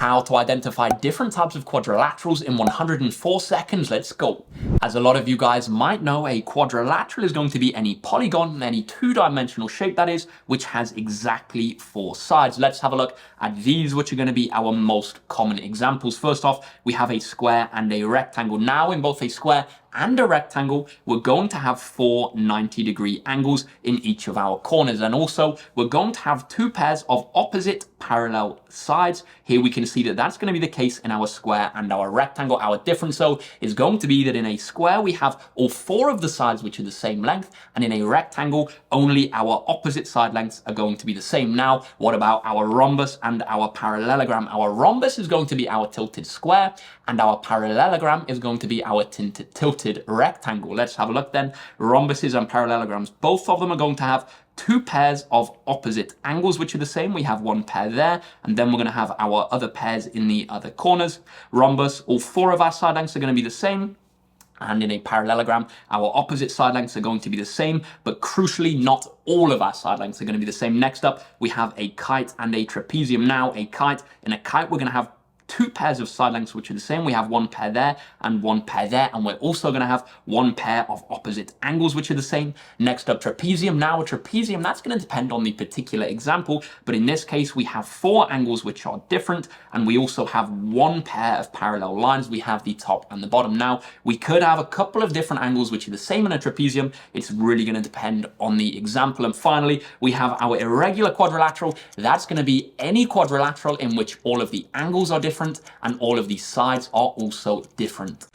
How to identify different types of quadrilaterals in 104 seconds. Let's go. As a lot of you guys might know, a quadrilateral is going to be any polygon, any two-dimensional shape that is, which has exactly 4 sides. Let's have a look at these, which are going to be our most common examples. First off, we have a square and a rectangle. Now, in both a square and a rectangle, we're going to have 4 90-degree angles in each of our corners. And also, we're going to have 2 pairs of opposite parallel sides. Here we can see that that's going to be the case in our square and our rectangle. Our difference, though, is going to be that in a square, we have all 4 of the sides which are the same length, and in a rectangle, only our opposite side lengths are going to be the same. Now, what about our rhombus and our parallelogram? Our rhombus is going to be our tilted square, and our parallelogram is going to be our tilted rectangle. Let's have a look then. Rhombuses and parallelograms, both of them are going to have 2 pairs of opposite angles, which are the same. We have 1 pair there, and then we're going to have our other pairs in the other corners. Rhombus, all 4 of our side lengths are going to be the same. And in a parallelogram, our opposite side lengths are going to be the same, but crucially, not all of our side lengths are going to be the same. Next up, we have a kite and a trapezium. Now, in a kite, we're going to have 2 pairs of side lengths which are the same. We have 1 pair there and 1 pair there, and we're also going to have 1 pair of opposite angles which are the same. Next up, trapezium. Now, a trapezium, that's going to depend on the particular example, but in this case, we have 4 angles which are different, and we also have 1 pair of parallel lines. We have the top and the bottom. Now, we could have a couple of different angles which are the same in a trapezium. It's really going to depend on the example. And finally, we have our irregular quadrilateral. That's going to be any quadrilateral in which all of the angles are different and all of these sides are also different.